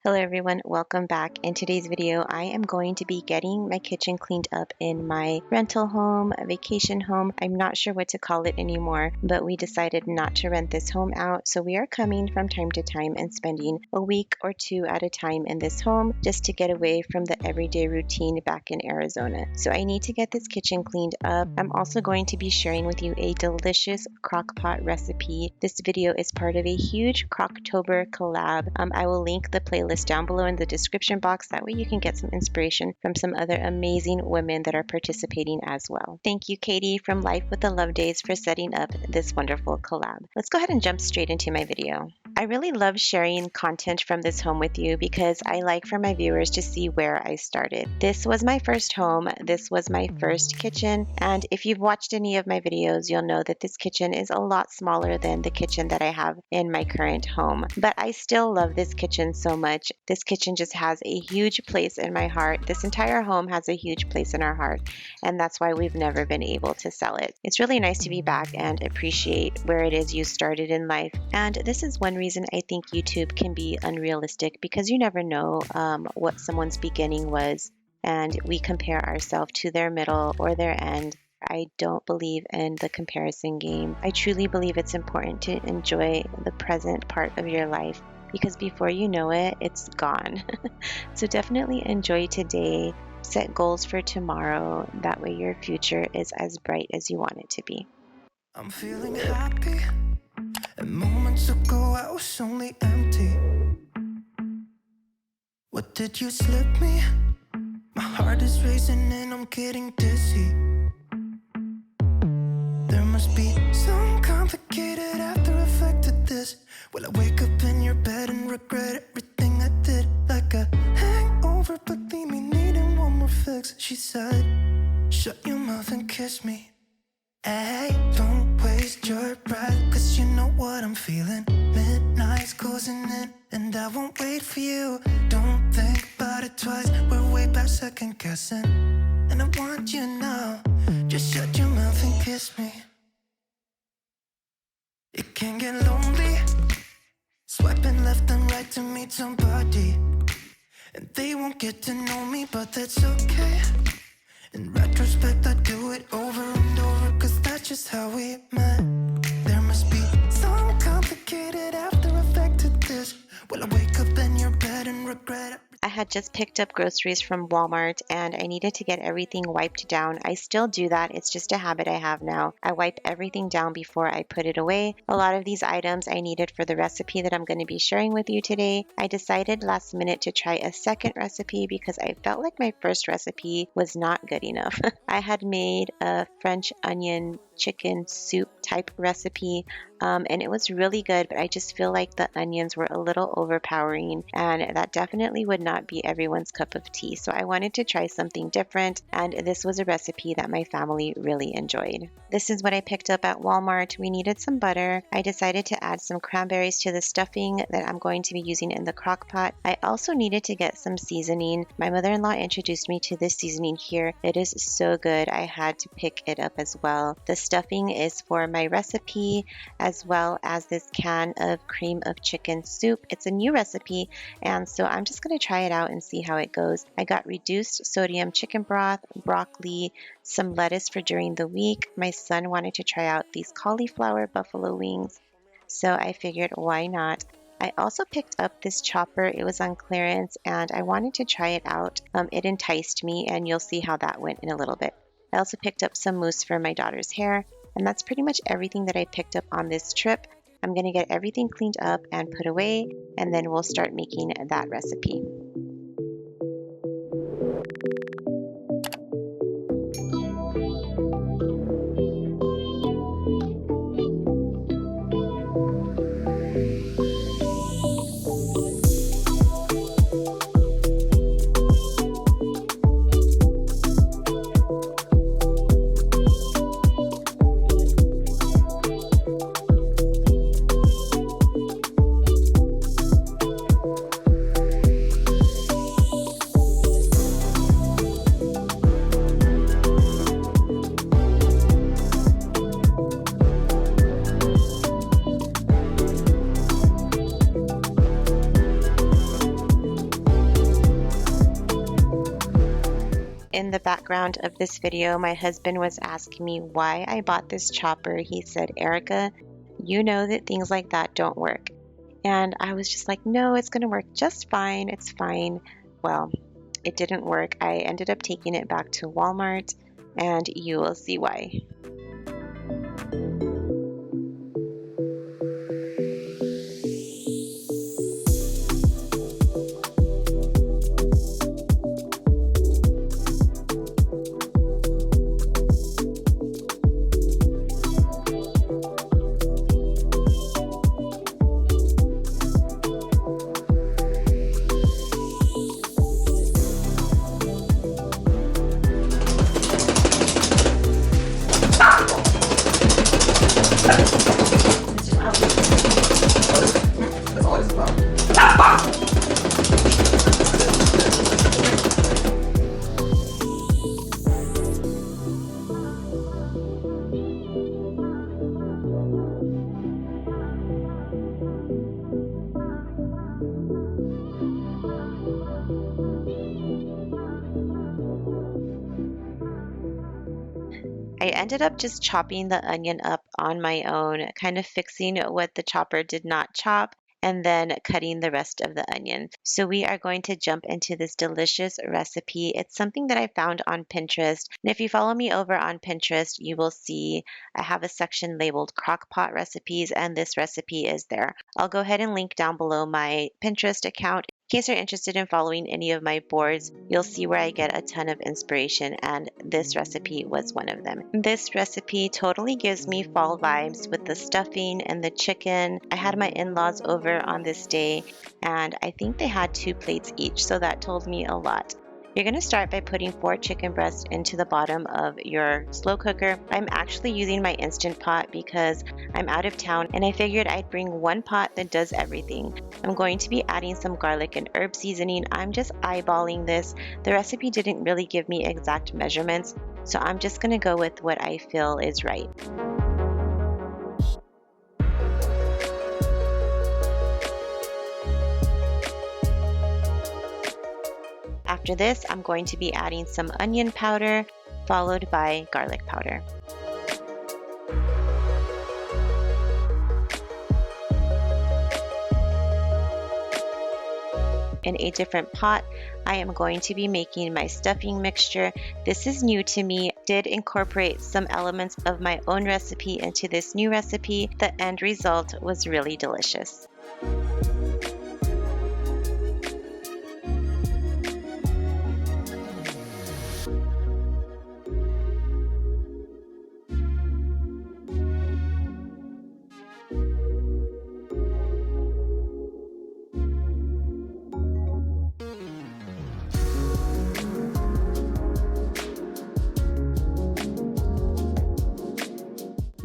Hello everyone, welcome back. In today's video, I am going to be getting my kitchen cleaned up in my rental home, vacation home. I'm not sure what to call it anymore, but we decided not to rent this home out. So we are coming from time to time and spending a week or two at a time in this home just to get away from the everyday routine back in Arizona. So I need to get this kitchen cleaned up. I'm also going to be sharing with you a delicious crockpot recipe. This video is part of a huge Crocktober collab. I will link the playlist down below in the description box. That way you can get some inspiration from some other amazing women that are participating as well. Thank you, Katie from Life with the Love Days, for setting up this wonderful collab. Let's go ahead and jump straight into my video. I really love sharing content from this home with you because I like for my viewers to see where I started. This was my first home. This was my first kitchen. And if you've watched any of my videos, you'll know that this kitchen is a lot smaller than the kitchen that I have in my current home. But I still love this kitchen so much. This kitchen just has a huge place in my heart. This entire home has a huge place in our heart. And that's why we've never been able to sell it. It's really nice to be back and appreciate where it is you started in life. And this is one reason I think YouTube can be unrealistic, because you never know what someone's beginning was, and we compare ourselves to their middle or their end. I don't believe in the comparison game. I truly believe it's important to enjoy the present part of your life, because before you know it, it's gone. So definitely enjoy today. Set goals for tomorrow. That way your future is as bright as you want it to be. I'm feeling happy, and moments ago I was only empty. What did you slip me? My heart is racing and I'm getting dizzy. There must be some complicated after effect of this. Will I wake up in your bed and regret everything I did? Like a hangover, but leave me needing one more fix. She said, shut your mouth and kiss me. Hey, don't waste your breath, cause you know what I'm feeling. Midnight's closing in, and I won't wait for you. Don't think about it twice, we're way past second guessing. And I want you now, just shut your mouth and kiss me. It can get lonely, swiping left and right to meet somebody. And they won't get to know me, but that's okay. In retrospect, I do it over and over, cause that's just how we met. There must be some complicated after effect to this. Will I wake up in your bed and regret it? I had just picked up groceries from Walmart and I needed to get everything wiped down. I still do that. It's just a habit I have now. I wipe everything down before I put it away. A lot of these items I needed for the recipe that I'm going to be sharing with you today. I decided last minute to try a second recipe because I felt like my first recipe was not good enough. I had made a French onion chicken soup type recipe and it was really good, but I just feel like the onions were a little overpowering and that definitely would not be everyone's cup of tea. So I wanted to try something different, and this was a recipe that my family really enjoyed. This is what I picked up at Walmart. We needed some butter. I decided to add some cranberries to the stuffing that I'm going to be using in the crock pot. I also needed to get some seasoning. My mother-in-law introduced me to this seasoning here. It is so good. I had to pick it up as well. The stuffing is for my recipe, as well as this can of cream of chicken soup. It's a new recipe, and so I'm just going to try it out and see how it goes. I got reduced sodium chicken broth, broccoli, some lettuce for during the week. My son wanted to try out these cauliflower buffalo wings, so I figured why not. I also picked up this chopper. It was on clearance and I wanted to try it out. It enticed me, and you'll see how that went in a little bit. I also picked up some mousse for my daughter's hair, and that's pretty much everything that I picked up on this trip. I'm going to get everything cleaned up and put away, and then we'll start making that recipe. in the background of this video, my husband was asking me why I bought this chopper. He said, Erica, you know that things like that don't work. And I was just like, no, it's going to work just fine. It's fine. Well, it didn't work. I ended up taking it back to Walmart, and you will see why. I ended up just chopping the onion up on my own, kind of fixing what the chopper did not chop, and then cutting the rest of the onion. So we are going to jump into this delicious recipe. It's something that I found on Pinterest. And if you follow me over on Pinterest, you will see I have a section labeled Crockpot recipes, and this recipe is there. I'll go ahead and link down below my Pinterest account. In case you're interested in following any of my boards, you'll see where I get a ton of inspiration, and this recipe was one of them. This recipe totally gives me fall vibes with the stuffing and the chicken. I had my in-laws over on this day, and I think they had 2 plates each, so that told me a lot. You're going to start by putting 4 chicken breasts into the bottom of your slow cooker. I'm actually using my Instant Pot because I'm out of town, and I figured I'd bring one pot that does everything. I'm going to be adding some garlic and herb seasoning. I'm just eyeballing this. The recipe didn't really give me exact measurements, so I'm just going to go with what I feel is right. After this, I'm going to be adding some onion powder, followed by garlic powder. In a different pot, I am going to be making my stuffing mixture. This is new to me. I did incorporate some elements of my own recipe into this new recipe. The end result was really delicious.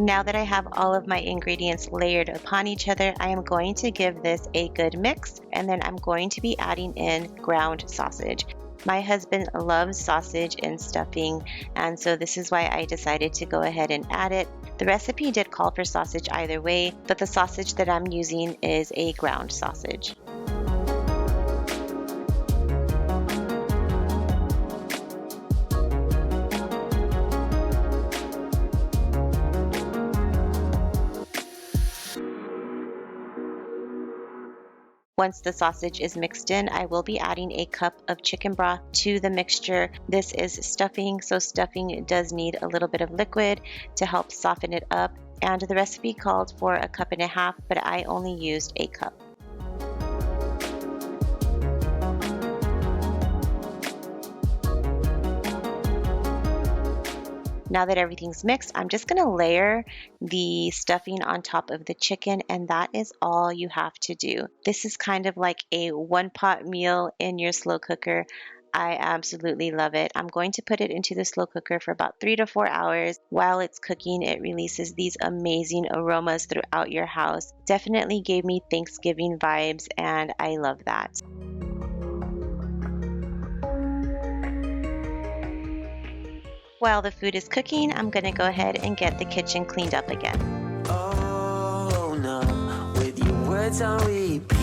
Now that I have all of my ingredients layered upon each other, I am going to give this a good mix, and then I'm going to be adding in ground sausage. My husband loves sausage and stuffing, and so this is why I decided to go ahead and add it. The recipe did call for sausage either way, but the sausage that I'm using is a ground sausage. Once the sausage is mixed in, I will be adding a cup of chicken broth to the mixture. This is stuffing, so stuffing does need a little bit of liquid to help soften it up. And the recipe called for 1.5 cups, but I only used a cup. Now that everything's mixed, I'm just going to layer the stuffing on top of the chicken, and that is all you have to do. This is kind of like a one-pot meal in your slow cooker. I absolutely love it. I'm going to put it into the slow cooker for about 3 to 4 hours. While it's cooking, it releases these amazing aromas throughout your house. Definitely gave me Thanksgiving vibes, and I love that. While the food is cooking, I'm going to go ahead and get the kitchen cleaned up again. Oh no, with your words on repeat,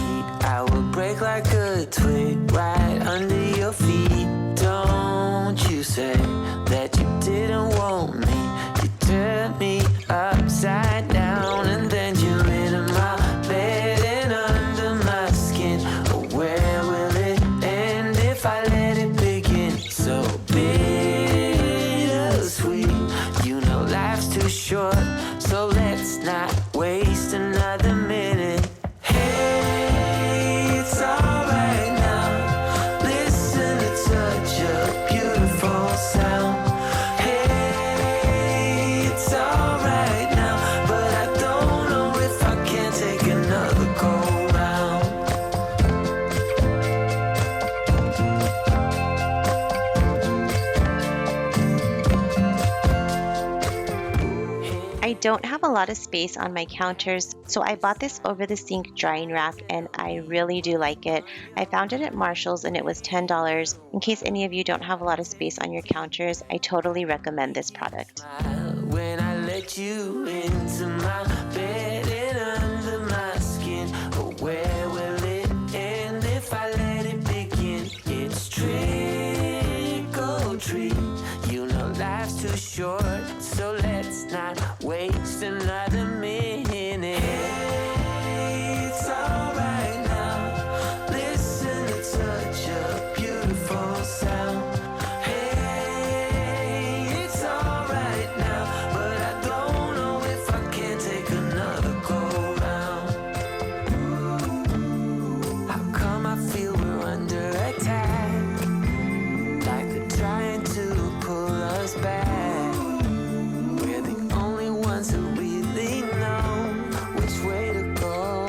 I will break like a twig right under your feet. Don't you say that you didn't want me. You turned me upside down, and then you lit in my bed and under my skin. Oh, where will it end if I let it begin? So bittersweet, you know life's too short, so let's not waste another minute. Hey, it's alright now. Listen to such a beautiful sound. Hey, it's alright now, but I don't know if I can take another go round. I don't have a lot of space on my counters, so I bought this over the sink drying rack and I really do like it. I found it at Marshall's and it was $10. In case any of you don't have a lot of space on your counters, I totally recommend this product. When I let you into my bed and under my skin, oh, where will it end if I let it begin? It's trick or treat, you know life's too short, so let's not waste another minute. Hey, it's alright now. Listen to such a beautiful sound. Hey, it's alright now, but I don't know if I can take another go round. How come I feel we're under attack? Like they're trying to pull us back. We're the only ones who really know which way to go.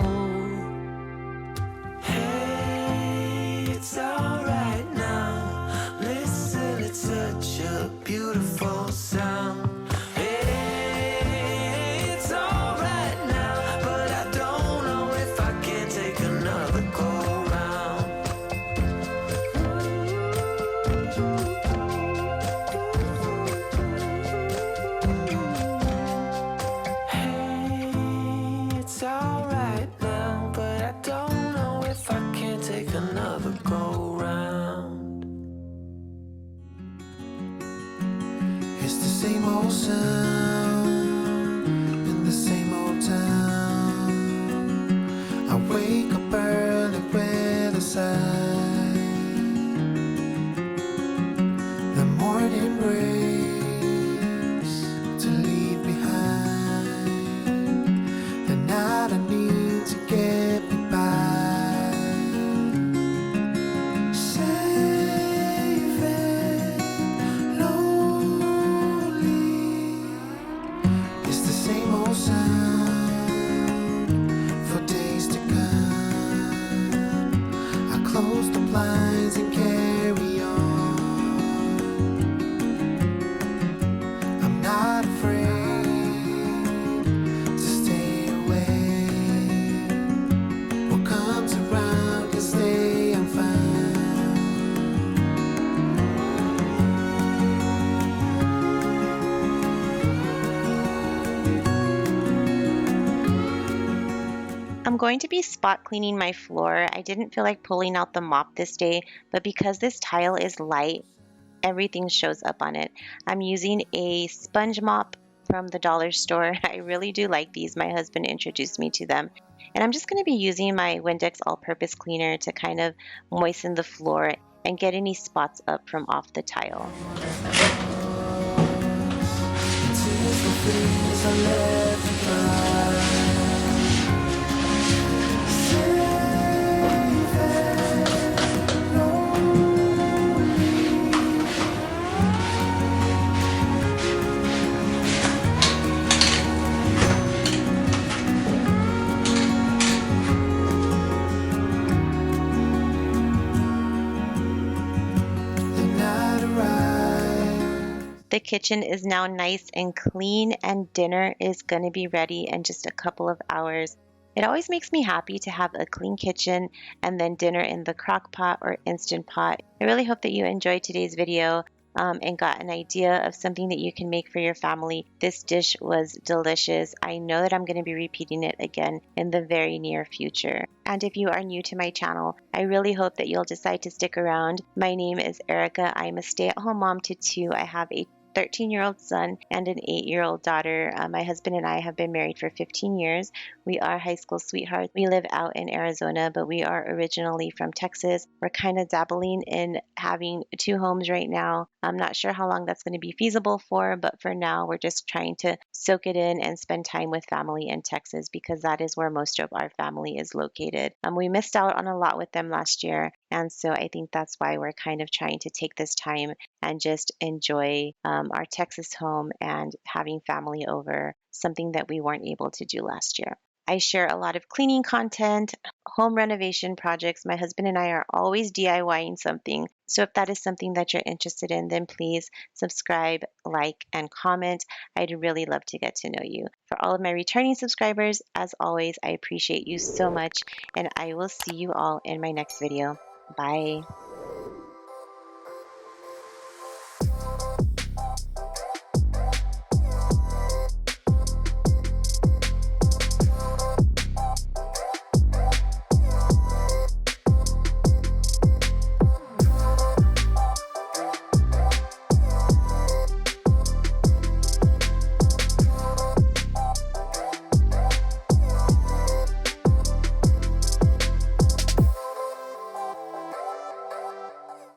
Hey, it's alright now. Listen, it's such a beautiful sound. Hey, it's alright now, but I don't know if I can take another go round. Hey, it's alright now, but I don't know if I can take another go round. It's the same old sound in the same old town. I wake up early with a sigh. The morning breaks to leave behind the night I need to get me by. Safe and lonely. It's the same old sound for days to come. I close the blinds and carry on. I'm not afraid to stay away. What comes around can stay and find. I'm going to be spot cleaning my floor. I didn't feel like pulling out the mop this day, but because this tile is light, everything shows up on it. I'm using a sponge mop from the dollar store. I really do like these. My husband introduced me to them. And I'm just going to be using my Windex all-purpose cleaner to kind of moisten the floor and get any spots up from off the tile. Tears for things I left behind. Safe and The kitchen is now nice and clean, and dinner is going to be ready in just a couple of hours. It always makes me happy to have a clean kitchen and then dinner in the crock pot or Instant Pot. I really hope that you enjoyed today's video. and got an idea of something that you can make for your family, this dish was delicious. I know that I'm going to be repeating it again in the very near future. And if you are new to my channel, I really hope that you'll decide to stick around. My name is Erica. I'm a stay-at-home mom to two. I have a 13-year-old son and an 8-year-old daughter. My husband and I have been married for 15 years. We are high school sweethearts. We live out in Arizona, but we are originally from Texas. We're kind of dabbling in having 2 homes right now. I'm not sure how long that's going to be feasible for, but for now, we're just trying to soak it in and spend time with family in Texas because that is where most of our family is located. We missed out on a lot with them last year, and so I think that's why we're kind of trying to take this time and just enjoy our Texas home and having family over, something that we weren't able to do last year. I share a lot of cleaning content, home renovation projects. My husband and I are always DIYing something. So if that is something that you're interested in, then please subscribe, like, and comment. I'd really love to get to know you. For all of my returning subscribers, as always, I appreciate you so much, and I will see you all in my next video. Bye.